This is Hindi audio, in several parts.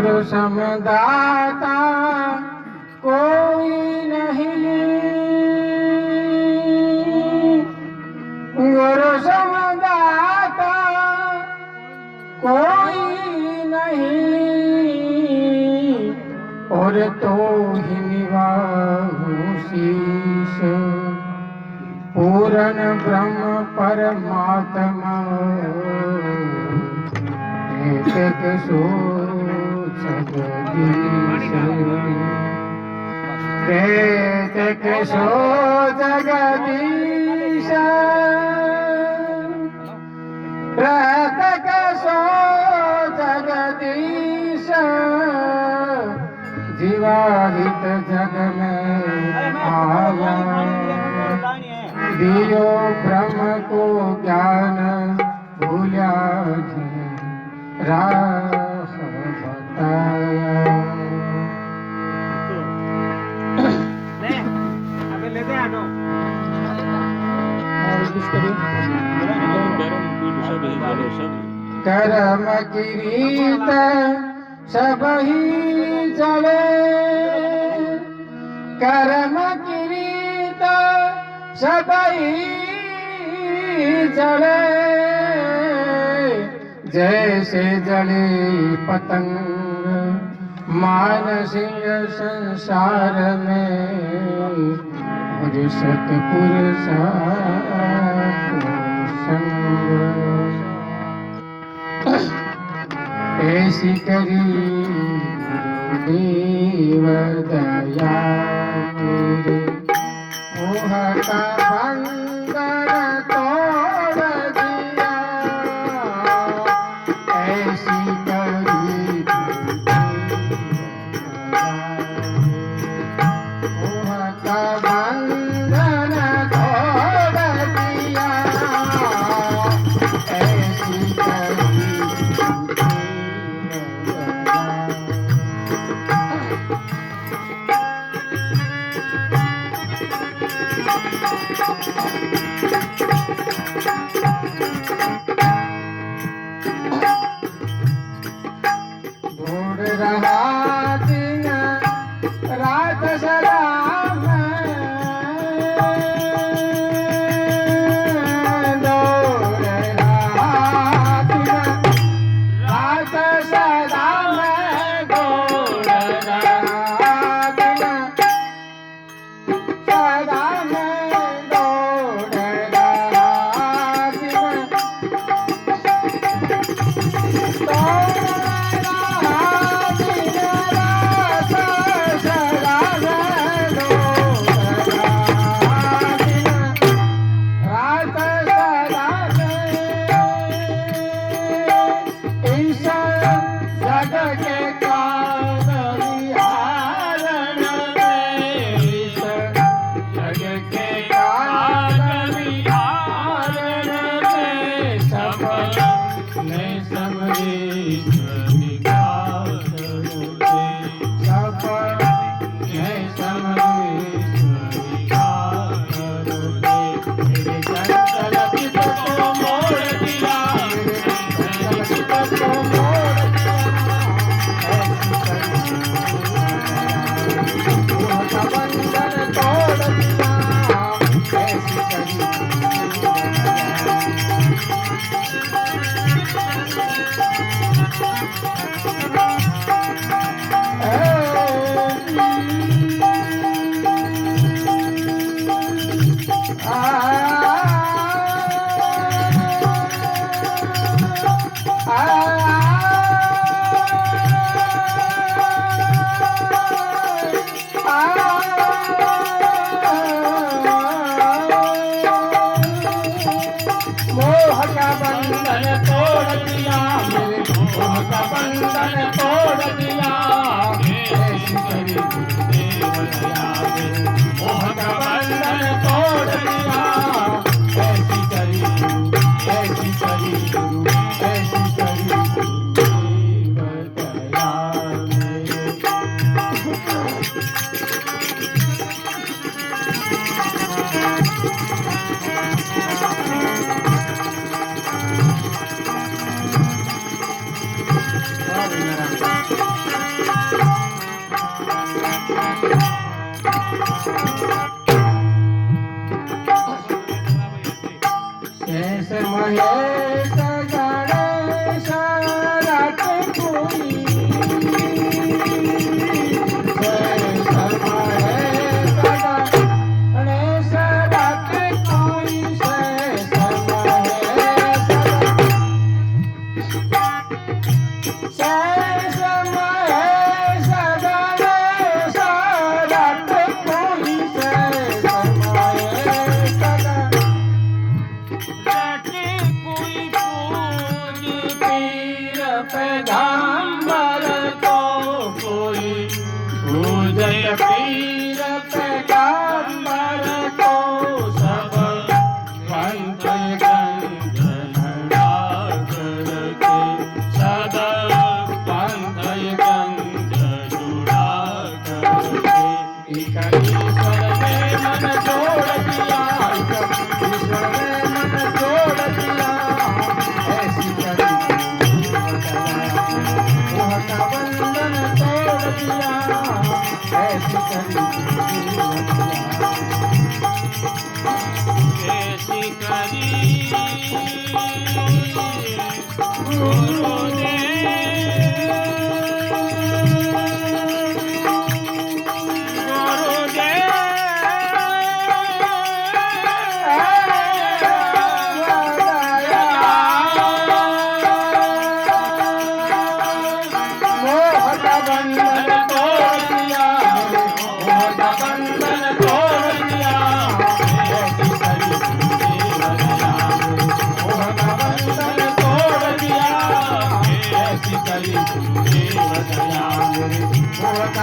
गुरु समदाता कोई नहीं, गुरु समदाता कोई नहीं, और तो ही निवाहु शीश पूर्ण ब्रह्म परमात्मा एक सो जगदीश, एक सो जगदीश, एक सो जगदीश, जीवाहित जग में आया, दियो ब्रह्म को ज्ञान भूल्या राह बताया। कर्म किरीत सब ही चले, कर्म किरीत सब ही चले, जैसे जले पतंग मानसीय संसार में, और सतपुरुष ऐसी करी देव दया तेरे, मोह का बंधन तोड़ दिया, ऐसी करी मोह का बंधन तोड़ दिया, ऐसी करी ढूंढ रहा दिन रात सदा मैं, दौड़ रहा दिन रात सदा मैं, दौड़ रहा दिन सदा मैं, दौड़ रहा दिन, मोह का बंधन तोड़ दिया, मेरे मोह का बंधन तोड़ दिया, ऐसी करी गुरुदेव दया मेरे मोह का बंधन तोड़ दिया, ऐसी करी गुरु, ऐसी करी गुरु, ऐसी करी गुरुदेव दया मेरे। Gracias. शेष महेश गणेश रट कोई शेष महेश रट कोई पूज पीर पैगंबर को कोई पूजय पीर पैगंबर को सब पंथ गंध धरा करके सदा पंथ गंध जुड़ा करके ईश्वर ने मन जोड़ दिया ईश्वर ने मन जोड़ दिया ऐसी करी मोह का बंधन तोड़ दिया ऐसी करी ऐसी करी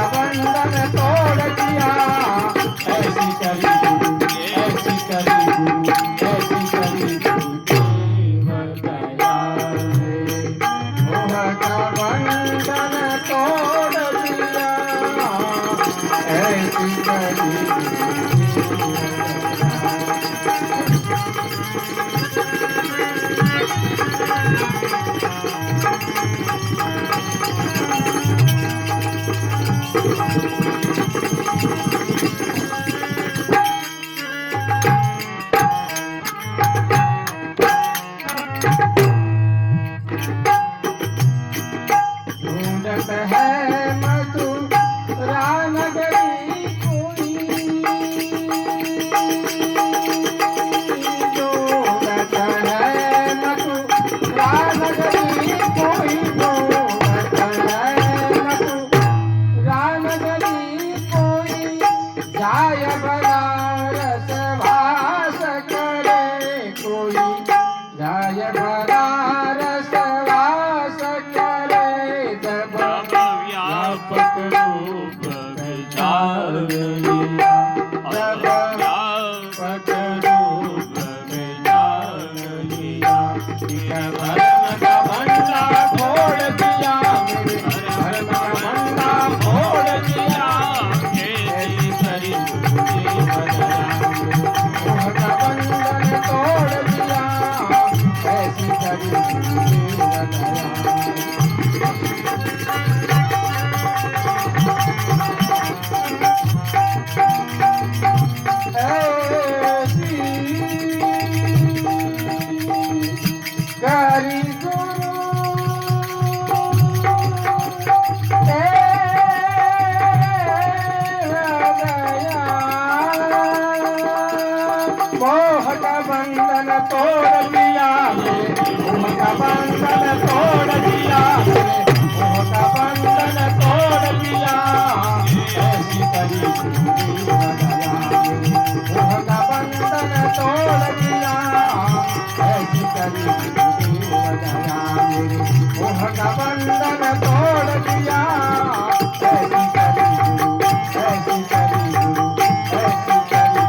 बंधन तोड़ दिया ऐसी करी ऐसी करी ऐसी करी देव दया मोह का बंधन तोड़ दिया ऐसी करी ढूंढत है मथुरा नगरी कोई ढूंढत है मथुरा नगरी कोई ढूंढत है मथुरा नगरी कोई जाय बनारस वास करे कोई जाय बनारस वास करे जब व्यापक रूप विचार लिया जब व्यापक रूप विचार लिया धर्म का भंडा फोड़ दिया धर्म का भंडा फोड़ दिया ऐसी करी मोह का बंधन तोड़ दिया ऐसी करी करी गुरु मोह का बंधन तोड़ दिया मोह का बंधन तोड़ दिया मोह का बंधन तोड़ दिया ऐसी करी मोह का बंधन तोड़ दिया ऐसी करी मोह का बंधन तोड़ दिया ऐसी करी ऐसी करी ऐसी करी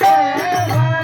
देवा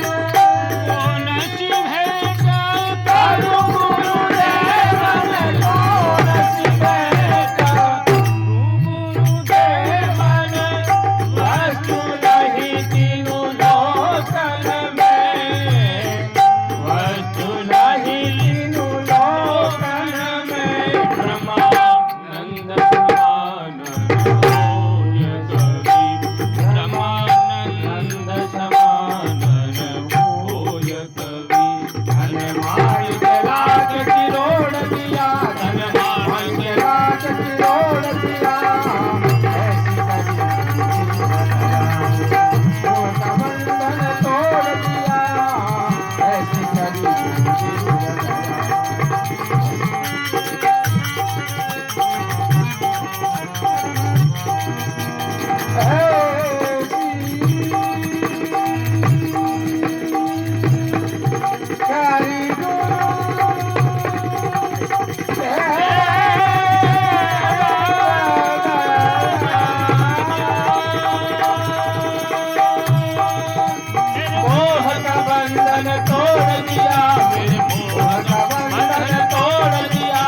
बंधन तोड़ दिया, मेरे मोह का बंधन तोड़ दिया,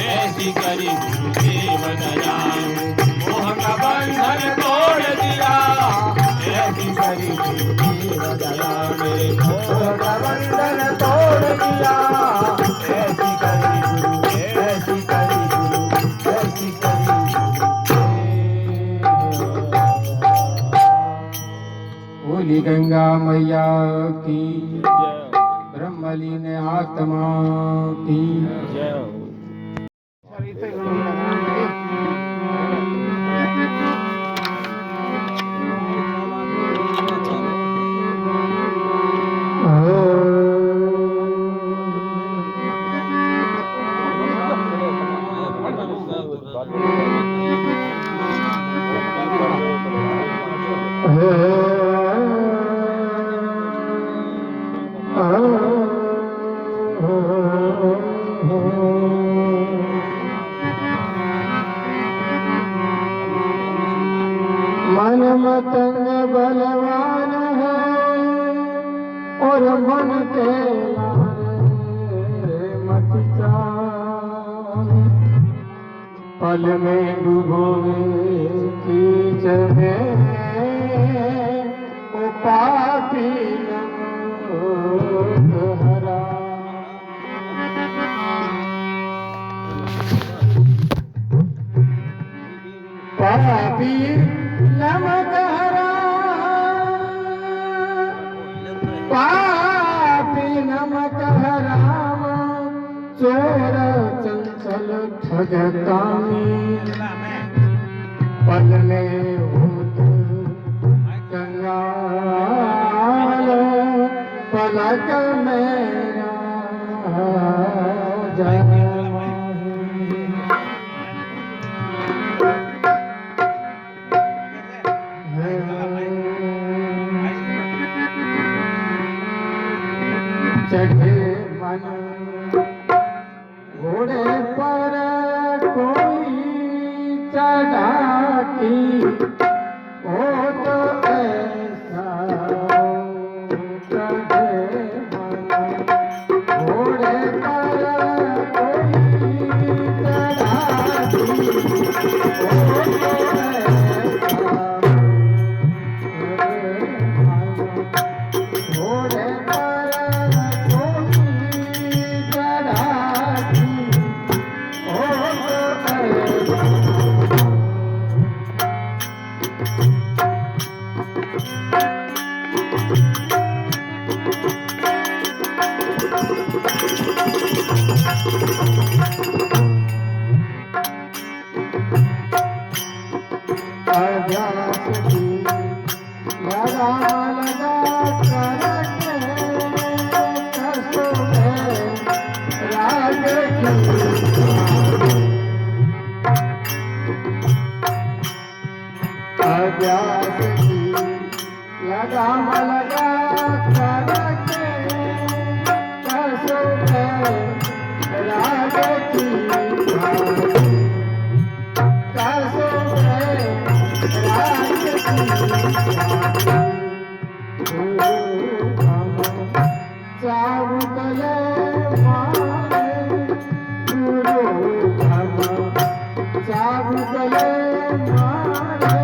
ऐसी करी गुरुदेव दया, मोह का बंधन तोड़ दिया, ऐसी करी गुरुदेव दया, मेरे मोह का बंधन तोड़ दिया, ऐसी करी गुरु, ऐसी करी गुरु, ऐसी करी बोली गंगा मैया की, ब्रह्मलीन आत्मा की। मन मतंग बलवान है और मन के मारे मत चाह, पल में डूबोगे कीचड़ में ओ पापी नमक हरा। पापी नमक हरा, पापी नमक हराम, चोर चंचल ठग कामी, पल में भूत कंगाल, पलक मेरा जाए। चढ़े मन घोड़े पर कोई चढ़ाती, हो तो ऐसा चढ़े मन घोड़े पर कोई चढ़ाती, हो तो घोड़े पर लगाम लगा करके कसो राग की कसो राग की चाऊ गले मारे गुरु हम चाऊ गले मारे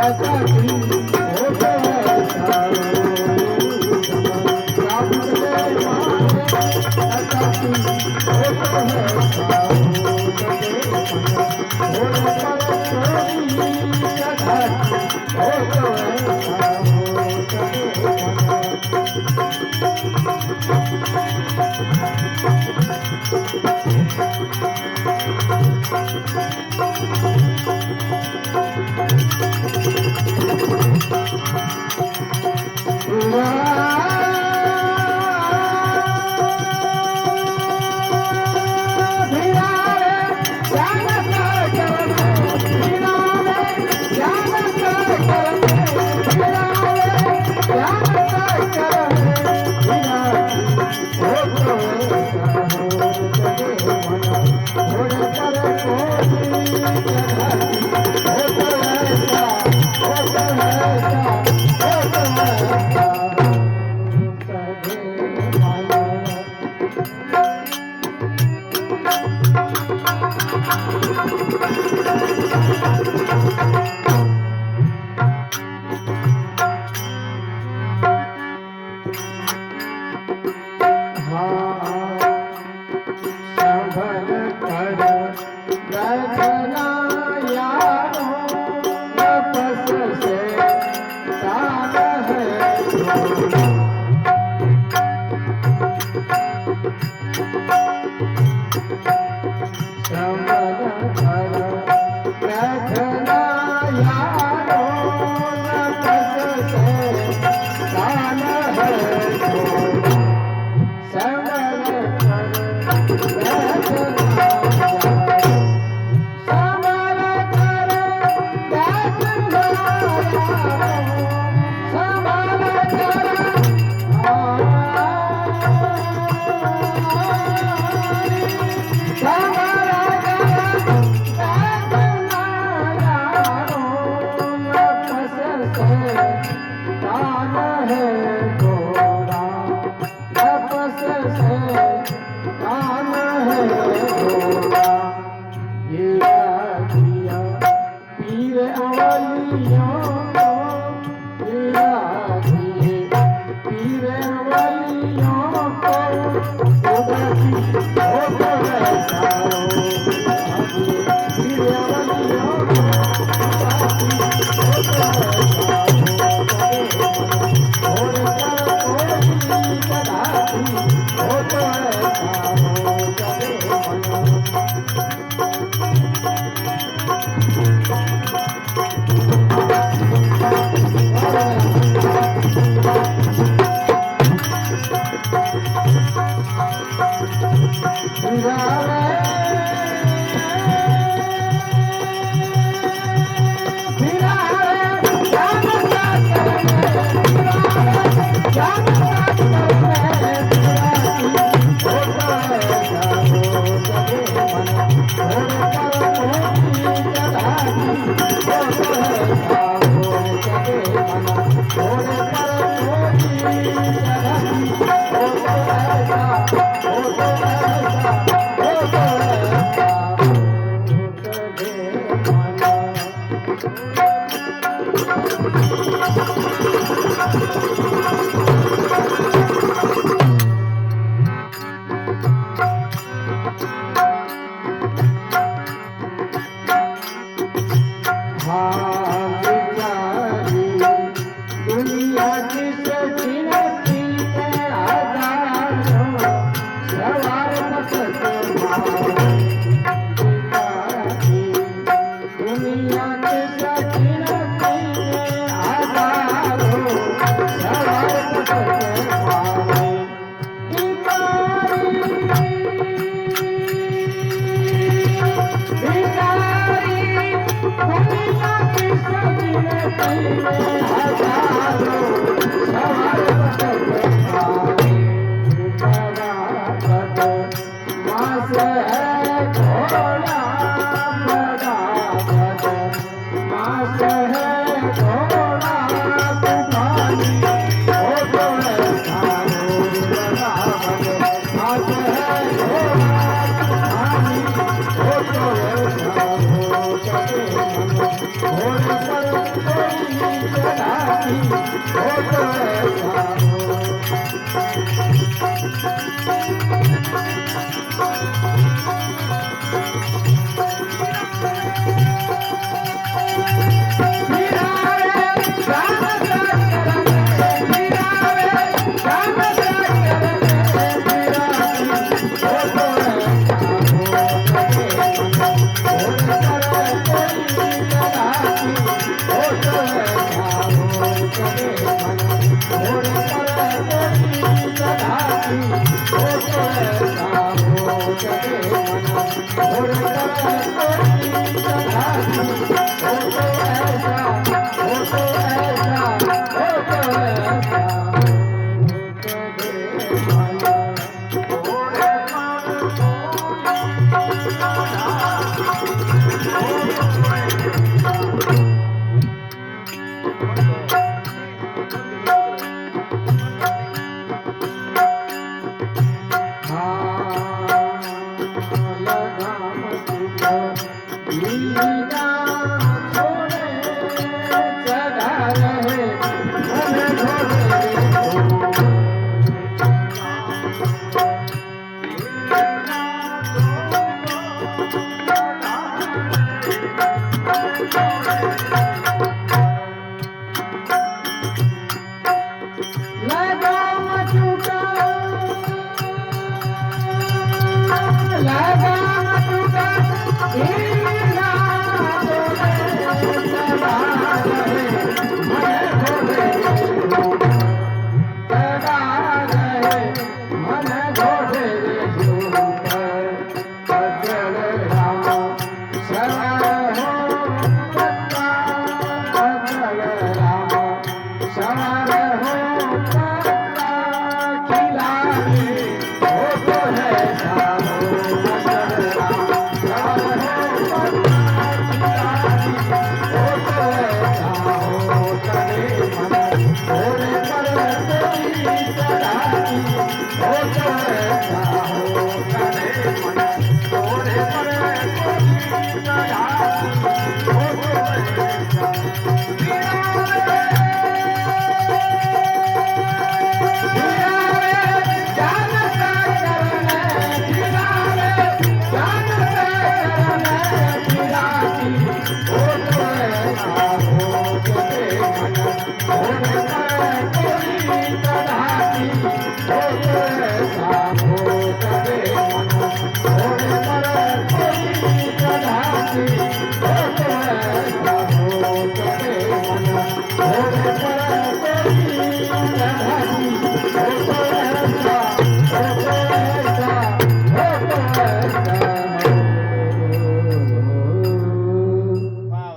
असादी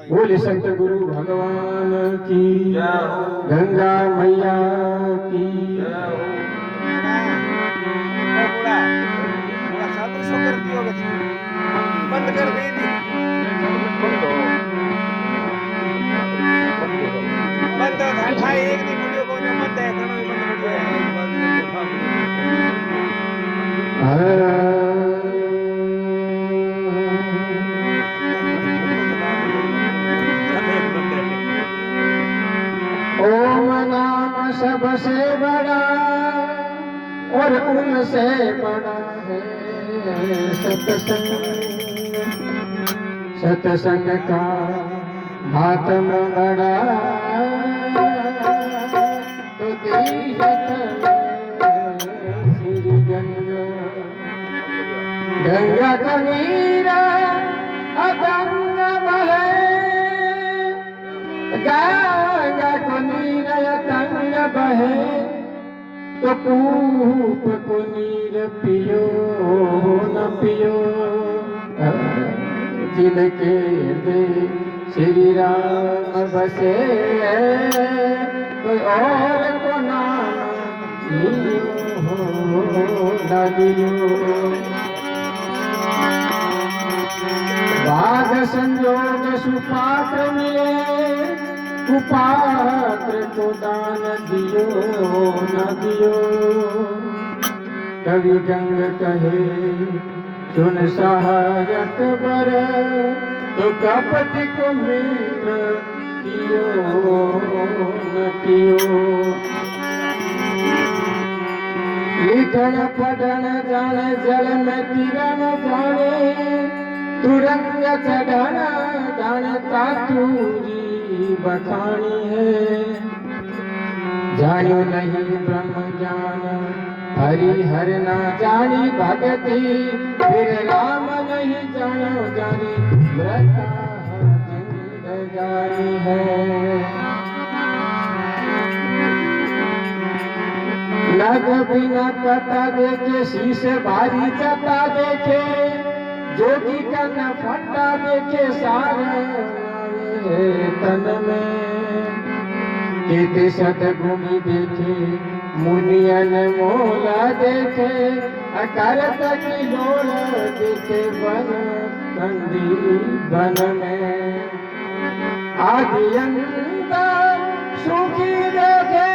बोले संत गुरु भगवान की, गंगा मैया की। बंद कर दी बंद था एक दिन वीडियो को बंद है ओम नाम सबसे बड़ा और उनसे बड़ा है सत्संग। सत्संग का महात्म बड़ा तो श्री गंगा। गंगा का नीरा अतंग बहे, गंगा को नीर तंग बहे तो कूप को नीर पियो न पियो। जिनके हृदय श्री राम बसे कोई और को नाम लियो न लियो। भाग संजोग सुपात्र मिले, कुपात्र को दान दियो न दियो। कवि गंग कहे सुन सहायक बर, तो कपट को मित्र कियो न कियो। लिखन पढ़न जाने जल में तिरन जाने, तुरंग चढ़न जाने तातूरी बखानी है। जानो नहीं ब्रह्म ज्ञान हरि हर ना जानी भगति, फिर राम नहीं जानो जानी व्रता जिंदगानी है। नग बिना कटा देखे शीश भारी चटा देखे, जोगी का न फटा देखे सारे तन में। केते सतगुणी देखे मुनियन मोला देखे, अकारत की लोल देखे बन कंदी बन में। आदि अंत सुखी देखे,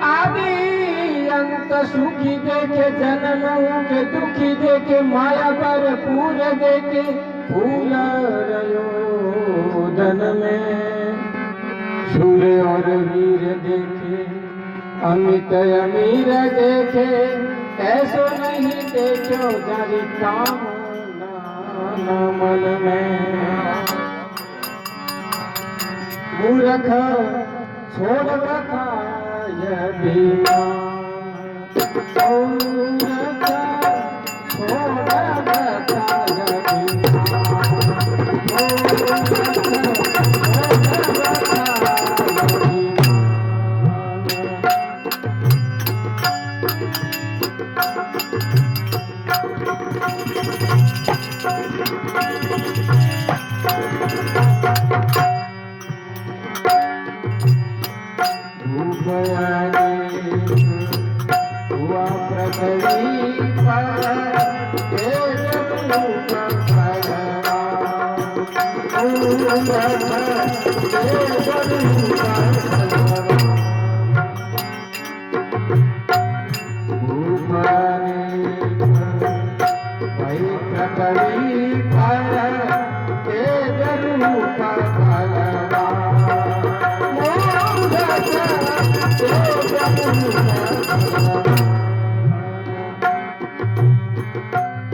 आदि अंत सुखी देखे, जन्म के दुखी देखे, माया पर पूर देखे फूल रयो दन में। सूर्य और वीर देखे अमित अमीर देखे, ऐसो नहीं देखो जारी काम न मन में। मूर्ख छोड़ रखा यह बीमा, मूर्ख छोड़ रखा यह हुआ पृथ्वी पर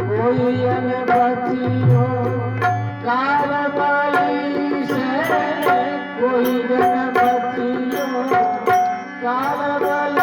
कोई अनबचियो कारवाई से, कोई अनबचियो कारवाई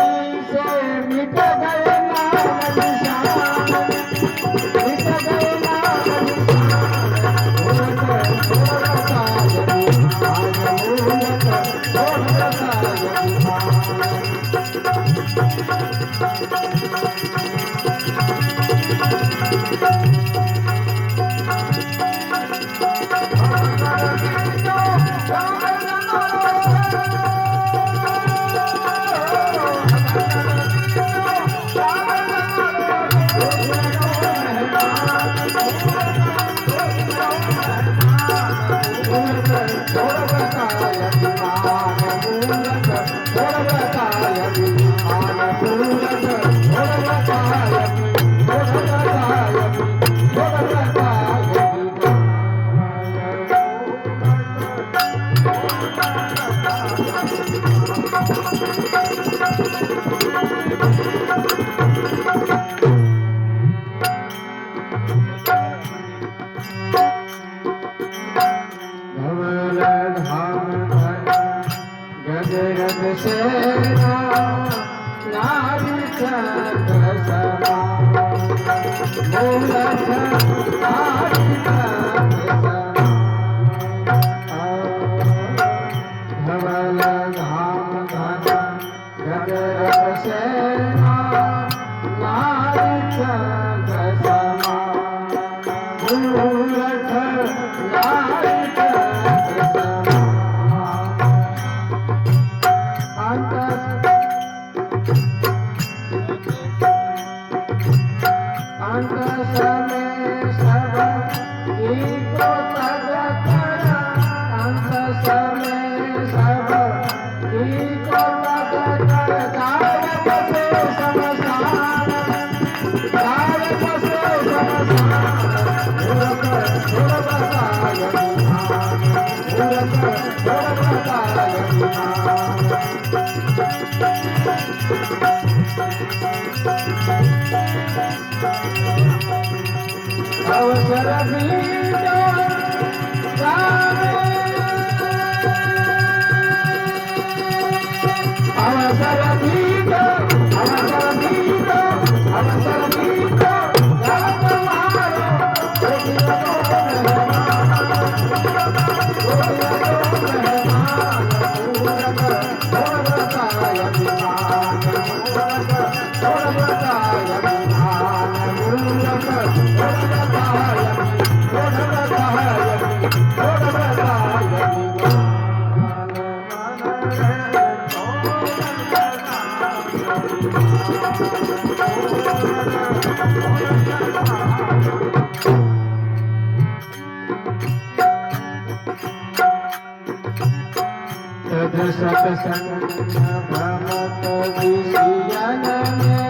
सत्संग भ्रमत विषयन में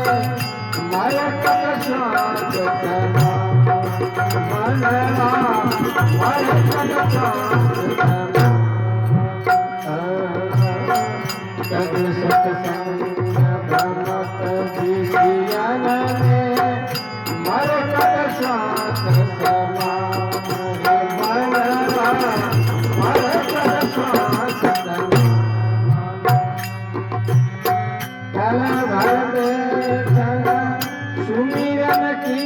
मयक शांत समा मनवा मयक शांत सत्संग भ्रमत विषयन में मयक शांत समा मनवा मयक शांत सुमिरन की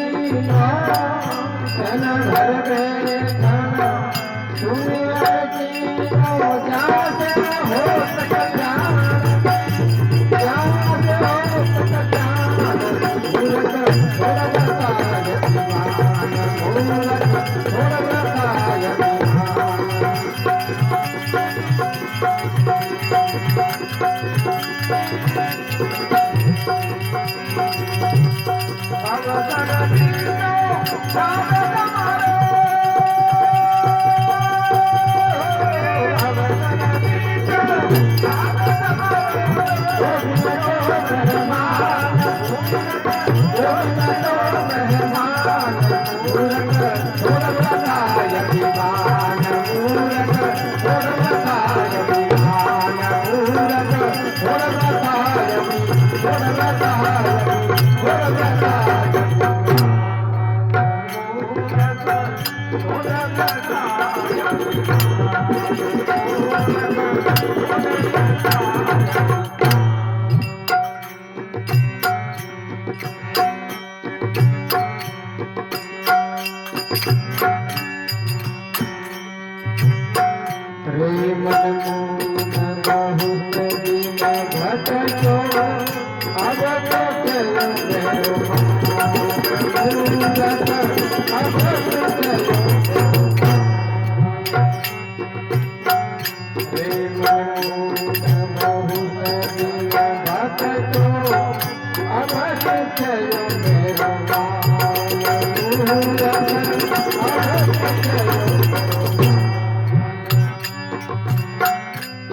चल घर बैठना सुमिरन की जा से हो सकता जा से हो सकता Thank you. तो अब तो चलो मेरो मूरत अब तो चलो प्रेम भक्त तो अब तो चलो मेरो मूरत अब तो चलो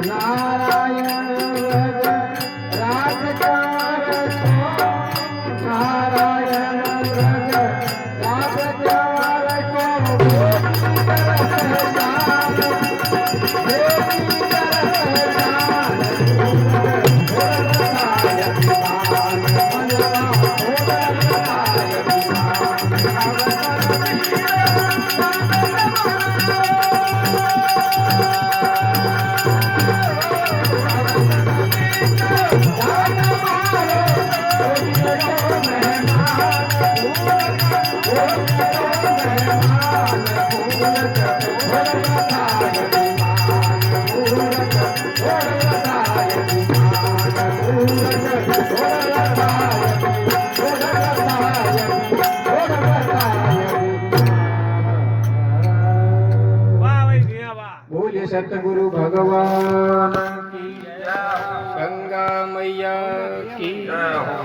नारायण व्रज राजकुमार को नारायण व्रज राजकुमार को बेटी तरस जान बेटी तरस जान होरताय विमान मनवा होरताय वाह भाई भैया वाह बोले सतगुरु भगवान की जय, गंगा मैया की जय हो।